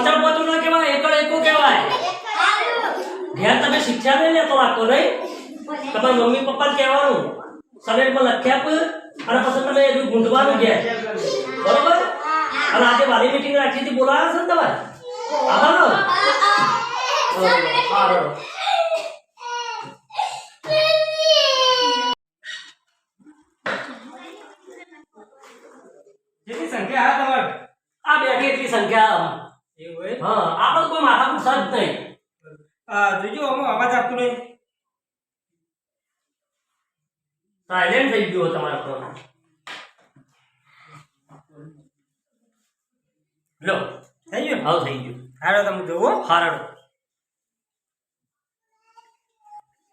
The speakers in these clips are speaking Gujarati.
પોચા પોતું ના કહેવાય, એકડ એકો કહેવાય. ઘેર તમે શિક્ષા નહીં લેતો રાખતો નહીં. તમારા મમ્મી પપ્પાને કહેવાનું સલેટમાં લખી આપ અને પછી તમે એનું ગુંદવાનું ઘેર, બરોબર? અને આજે વાલી મીટિંગ રાખી હતી, બોલાવ્યા છે ને તમારે? આવવાનો? સારું. કેટલી સંખ્યા આ તમારે? આ બેઠી એટલી સંખ્યા. એવું હોય? હા, આપણે કોઈ માથાકૂટ સજ નહીં. જોજો આમાં અવાજ આપતો નહીં. સાયલેન્ટ થઈ ગયો તમારો ફોન. લો, થઈ ગયું? હા થઈ ગયું. હાલો તમે જોવો. હારડો.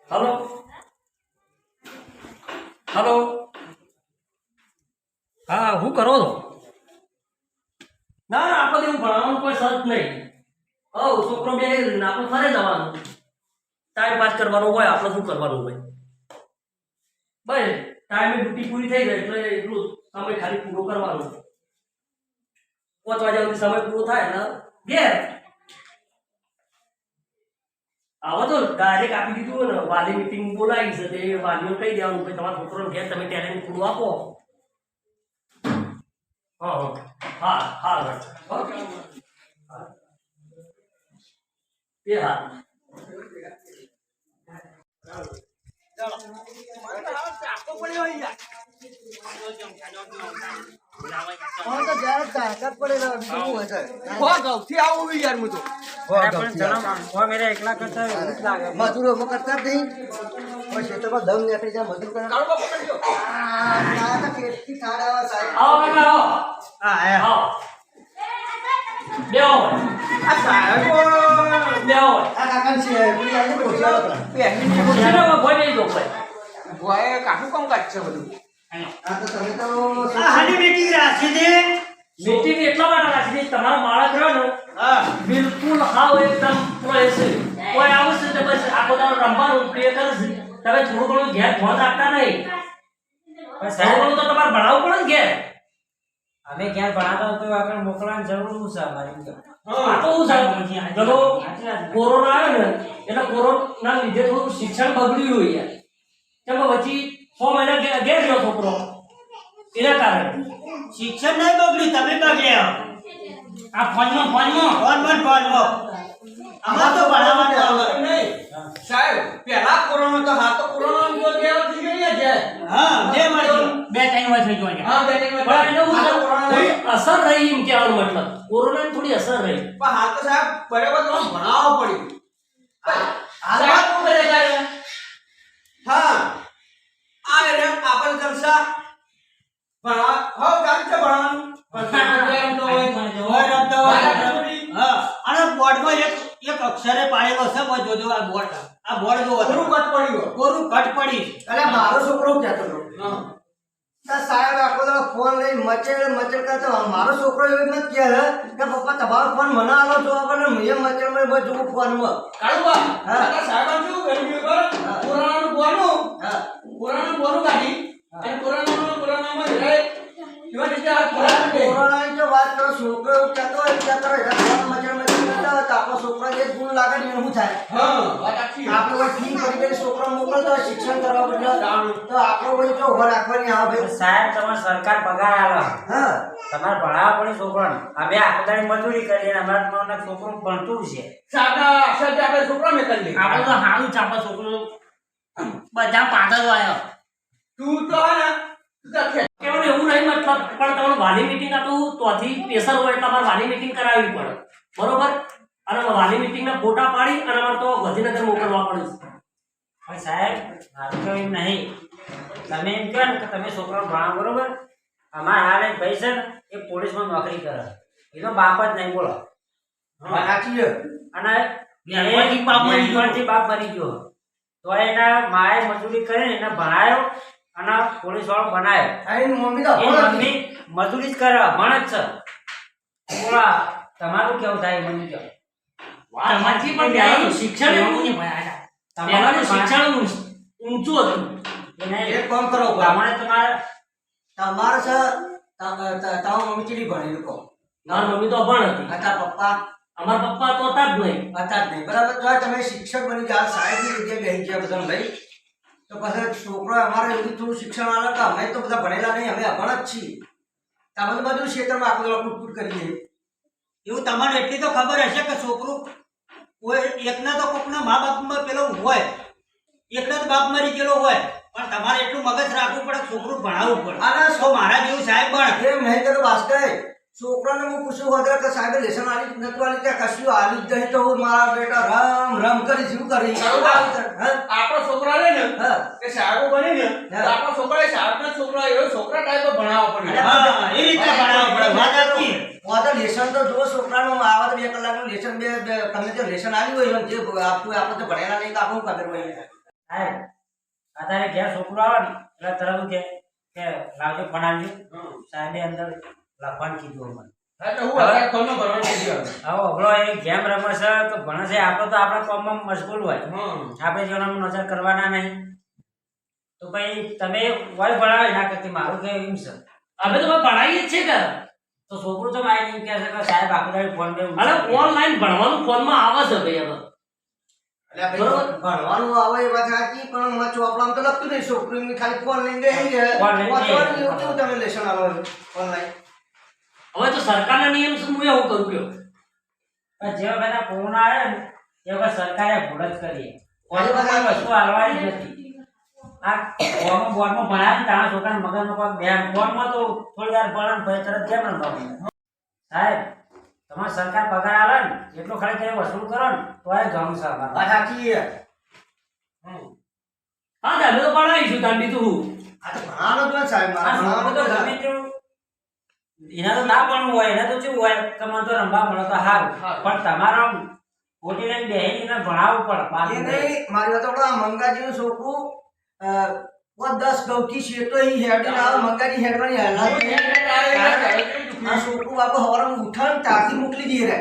હલો હલો, હા હું કરો છો? ના ના, આપણે એવું ભણાવવાનું કોઈ સજ નહીં. છોકરો બે આપણે ફરે જવાનું, ટાઈમ પાસ કરવાનો હોય. આપણે શું કરવાનું હોય? બસ ટાઈમે ડ્યુટી પૂરી થઈ જાય એટલે એટલું સમય ખાલી પૂરો કરવાનો. 5 વાગ્યા સુધી સમય પૂરો થાય એટલે ઘેર આવો. તો ડાયરેક્ટ આપી દીધું હોય ને, વાલી મીટિંગ બોલાવી છે તે વાલીઓ કહી દેવાનું કે તમારા છોકરાને ઘેર તમે ટેલેન્ટ પૂરું આપો. હા હા હા હા એ હા. મજૂરો કરતા જ નહીં. ખેતરમાં દમ નીકળી જાય મજૂર કરે. આવો કાકા આવો. હા આયા. આવો બેહો. બેહો. આ કાકા છે પૂરી આજે પહોંચ્યા હતા. શેના ભોય બેહી દો ભાઈ. ભોય કાકુ કામ કાચ છે બધું. આ તો તમે તો હાની મીટિંગ રાખી દે. મીટિંગ એટલા માટે રાખી દીધી, તમારો બાળક રહ્યો ને હા બિલકુલ હાવ એકદમ પ્રોએસે કોઈ આવશે તો બસ આખો દાડો રમવાનું પ્લે કરશે. તમે થોડું ઘણું ઘેર ધ્યાન રાખતા નહીં. થોડું ઘણું તો તમારે ભણાવવું પડે ને ઘેર. અમે ક્યાં ભણાતા તો આગળ મોકલવાની જરૂર છે અમારી. આ તો હું સાહેબ ચલો કોરોના આવ્યો ને એટલે કોરોના લીધે થોડું શિક્ષણ બગડ્યું હોય યાર. કેમ કે પછી 6 મહિના ઘેર ગયો છોકરો એના કારણે. શિક્ષણ નહીં બગડ્યું, તમે બગડ્યા. આ ફોનમાં આમાં તો ભણાવવાનું આવે નહીં સાહેબ. પહેલા કોરોના તો હા તો કોરોના જો દેવ થઈ ગઈ છે. હા બે મળી 2-3 વાર થઈ ગયો. હા બે નહીં પણ એને હું કોરોના થોડી અસર રહી એમ કહેવાનો મતલબ. કોરોનાની થોડી અસર રહી. પણ હા તો સાહેબ બરાબર તમે ભણાવવો પડ્યું. સાહેબ શું કરે સાહેબ? હા આ રે આપણે જલસા ભણા હો ગામ છે ભણવાનું પણ તો હોય રમતો હોય. હા અને બોર્ડમાં એક અક્ષરે પાડેલો છે. બોલ જોજો આ બોર્ડ જો થોડું કટ પડ્યું. કોરું કટ પડી. અરે મારો છોકરો કહેતો હતો હા સાહેબ આખો દાડો ફોન લઈ મચેડ કરતો. મારો છોકરો એવું મત કહે કે પપ્પા તમારો ફોન મને આલો તો આપણને મેં મચેડ માં બસ જોઉં ફોનમાં. કાળુબા હા. આ સાહેબ શું કર્યું ખબર કોરોનાનું બોનું હા કોરોનાનું બોનું કાઢી અને કોરોનામાં રહે એવા રીતે આ કોરોનાની તો વાત કરો. છોકરો એવું કહેતો હોય ફોન મચેડ કરતા હોય તો આપણો છોકરો એક ગુણ લાગે ને શું થાય? હા વાત આખી આપણે કોઈ ફી કરી છોકરો મોકલતો હોય શિક્ષણ કરવા બદલ તો આપણો કોઈ તો ઉભો રાખવાની આવે. સાહેબ તમારે સરકાર પગાર આલે. હા તમારે ભણાવવા પડે છોકરાને. અમે આખો દાડી મજૂરી કરીએ અમારા છોકરું ભણતું છે. સાદા અસર આપણે છોકરા મેં કરી લે. આપણે તો હારું ચાપા છોકરો બધા પાછળ આવ્યો. તું તો હે ને કેવું એવું નહીં મતલબ. પણ તમારે વાલી મીટિંગ હતું તોથી પ્રેશર હોય તમારે વાલી મીટિંગ કરાવવી પડે, બરોબર? અને વાલી મીટિંગના ફોટા પાડી અને અમારે તો ગાંધીનગર મોકલવા પડે. પણ સાહેબ મારું તો એમ નહીં. તમે એમ કહો ને કે તમે છોકરાને ભણાવો બરોબર. અમારા હાલ એક ભાઈ છે ને એ પોલીસમાં નોકરી કરે. એનો બાપ જ નહીં બોલો. સાચી છે. અને બેનપણથી બાપ મરી ગયો. બેનપણથી બાપ મરી ગયો તો એના માએ મજૂરી કરીને એને ભણાયો અને પોલીસ વાળો બનાવ્યો. એની મમ્મી તો એ મમ્મી મજૂરી જ કરે, ભણે જ છે. બોલા તમારું કેવું થાય મને કહો. તમારથી પણ પહેલાનું શિક્ષણ એવું નહીં ભણાયા. પહેલાનું શિક્ષણ ઊંચું હતું. એક કામ કરો તમારે તમારે તમારે છે તમારી મમ્મી કેટલી ભણેલી કહો? મારી મમ્મી તો અભણ હતી. હતા પપ્પા અમારા પપ્પા તો હતા જ નહીં. હતા જ નહીં બરાબર. તો આ તમે શિક્ષક બની ગયા સાહેબની જગ્યાએ બેસી ગયા બધા લઈ તો પછી છોકરો અમારે એવું થોડું શિક્ષણ આવે કે અમે તો બધા ભણેલા નહીં અમે અભણ જ છીએ. તમે તો બધું ક્ષેત્રમાં આખું બધા કૂટ કરીએ. એવું તમારે એટલી તો ખબર હશે કે છોકરું કોઈ એકના તો કોકના મા બાપમાં પેલો હોય, એકનો જ બાપ મરી ગયેલો હોય, પણ તમારે એટલું મગજ રાખવું પડે કે છોકરું ભણાવવું પડે. અને તો મારા જેવું સાહેબ બન એમ નહીં કે ભાસ્કર છોકરાને હું પૂછું વધારે કે સાહેબ લેસન આલી નતું આલી કે કશું આલી જ નહીં તો હું મારા બેટા રામ રામ કરી શું કરી હા આપણો છોકરા લે ને હા કે સાહેબો બની ને હા. આપણો છોકરા સાહેબના છોકરા એવો છોકરા ટાઈપ ભણાવવા પડે. હા, એ રીતે ભણાવવા પડે. વાત સાચી. વાતો લેસન તો જો છોકરાનું આવા તો 2 કલાકનું લેસન તમે જે લેસન આલ્યું હોય એમાં જે આપતું આપણે તો ભણેલા નહીં તો આપણું ખબર હોય. સાહેબ અત્યારે ઘેર છોકરો આવે ને એટલે તરત કે લાવજો ફોન આવજો. સાહેબે અંદર લખવાનું કીધું અમને. એટલે હું અત્યારે ફોનમાં ભણવાનું કીધું. હવે અગલો એ ગેમ રમે છે તો ભણે છે, આપણે તો આપણા કામમાં મશગુલ હોય, આપણે જેનામાં નજર કરવાના નહીં. તો ભાઈ તમે વય ભણાવે ના કરતી મારું કે એમ છે. અમે તો ભણાવીએ જ છે કે તો છોકરું તો મારી એમ કહે છે કે સાહેબ આખો દાડો ફોન દે. અને ઓનલાઈન ભણવાનું ફોનમાં આવે છે ભાઈ હવે. એટલે ભાઈ ભણવાનું આવે એ વાત સાચી પણ માં ચોપડામાં તો લખતું નહીં છોકરીને ખાલી ફોન લઈને બેસી ગયા. ફોન લઈને વાંચવાનું એવું કેવું તમે લેસન આલો ઓનલાઈન. હવે તો સરકારના નિયમ છે હું એવું કરું છું. પણ જે વખતે કોરોના આવ્યો ને એ વખત સરકારે ભૂલ જ કરી. કોઈ વસ્તુ હાલવાની જ નથી. આ બોર્ડમાં ભણાવે ને તારા છોકરાને મગજમાં કોઈ બે બોર્ડમાં તો થોડી વાર ભણે ને પછી તરત જેમ રમવા. સાહેબ તમારે સરકાર પગાર આવે ને એટલો ખાલી તમે વસૂલ કરો ને તો એ ઘણું છે અમારે. વાત સાચી છે. હા તો અમે તો ભણાવીશું તાર બીજું હું. આ તો ભણાવવાનું જ હોય સાહેબ આ મારે છોકરો તો ગમે તેવું એના તો ના ભણવું હોય, એના તો કેવું હોય કે મને તો રમવા મળે તો સારું, પણ તમારે ખોટી લઈને બેસીને ભણાવવું પડે. એ બાકી નહીં મારી વાત તો આ મંગાજીનું છોકરું 10 ગૌથી શેતો ઈ હેડી ના મંગાજી હેડવાની હાલત આ છોકરું આપણે હવારમાં ઉઠાણ ત્યારથી મોકલી દઈએ રે.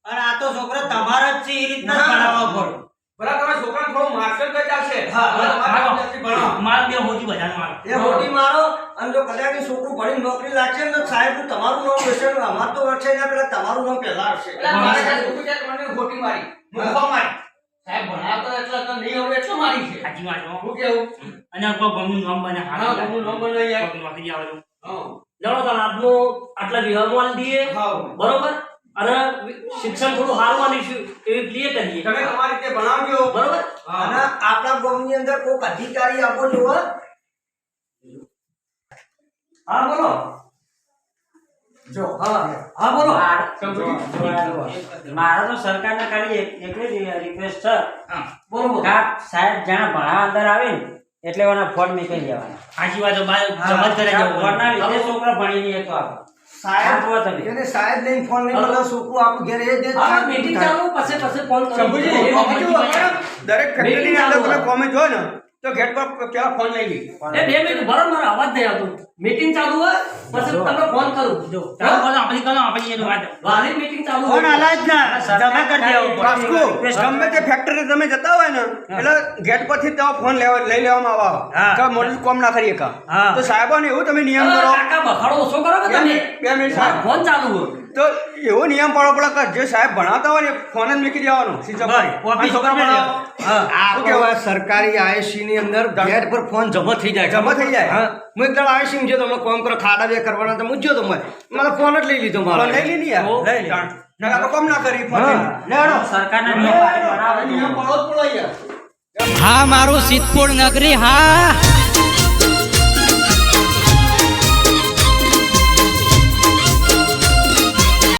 અને આ તો છોકરા તમારા જ છે એ રીતના જ ભણાવવા પડે. બરાબર તમારા છોકરાને થોડું માર્કેટ કરી ચાલશે. હા, તમારે ભણાવો. મારે બે હોજી બધાને મારો. એ હોટી મારો અને જો કદાચ એ છોકરું ભણીને નોકરી લાગશે ને તો સાહેબ તમારું નામ લેશે ને અમાર તો વર્ષે ના પેલા તમારું નામ પહેલા આવશે. એટલે મારે કાંઈ છોકરું ક્યાંક મને ખોટી મારી, મૂર્ખો મારી. સાહેબ ભણાવતો એટલે તો નહીં આવડે એટલો મારી છે. સાચી વાત હો. શું કેવું? અને કોઈ ગમનું નામ બને હા, ગમનું નામ બને યાર. નોકરી આવે તો. હા. ચાલો તો આજનો આટલા વિભાગમાં આલી દઈએ. હા. બરોબર. અને શિક્ષણ થોડું સારું આલીશું એવી પ્લે કરીએ. તમે તમારી રીતે ભણાવજો. બરોબર. અને આપણા ગામની અંદર કોઈક અધિકારી આપો જોવો. હા બોલો. જો હા બોલો. મારા તો સરકારને ખાલી એટલી જ રિક્વેસ્ટ છે બોલો કે આ સાહેબ જાણે ભણાવવા અંદર આવે ને એટલે એના ફોન મૂકી દેવાના. સાચી વાત છે. બાય જમત કરે જવું. ફોનના લીધે છોકરા ભણી નહીં તો આપણે સાહેબ જુઓ તમે. એને સાહેબ લઈને ફોન લઈને બધા છોકરું આપણું ઘેર એ જ હા મીટિંગ ચાલુ પછી ફોન કરો. શંભુજી, દરેક ફેક્ટરીની અંદર તમે કોમે જો ને તો ગેટ પર પેલા ફોન લઈ લી. એ 2 મિનિટ બરાબર મારો અવાજ નહીં આવતો. મીટિંગ ચાલુ હોય પછી તમને ફોન કરું. જો ચાલો બોલો આપણી એનો વાત. વાલી મીટિંગ ચાલુ ફોન હોય. આલા જ ના જમા કરી દેવો. પાસ્કો ગમે તે ફેક્ટરી તમે જતા હોય ને એટલે ગેટ પરથી તો ફોન લઈ લેવામાં આવે કે મોડું કોમ ના કરીએ કા. તો સાહેબોને એવું તમે નિયમ કરો. કાકા બખાડો ઓછો કરો કે તમે. 2 મિનિટ સાહેબ. ફોન ચાલુ હોય. તો એવો નિયમ પાડવો પડે કે જે સાહેબ ભણાવતા હોય ને ફોન જ મૂકી દેવાનો. છોકરા ભણાવો. શું કહેવાય સરકારી આઈસી ની અંદર ગેટ પર ફોન જમા થઈ જાય. જમા થઈ જાય. હા હું એક દાડો આઈસી માં જો તમે કોમ કરો ખાડા બે કરવાના તો મૂક્યો તો મને ફોન જ લઈ લીધો મારો. ફોન લઈ લી યાર. લઈ લી. ના આપણે કોમ ના કરી ફોન. લેડો સરકારના નિયમ બહાર બનાવે છે. નિયમ પાડવો જ પડે યાર. હા મારું સિદ્ધપુર નગરી હા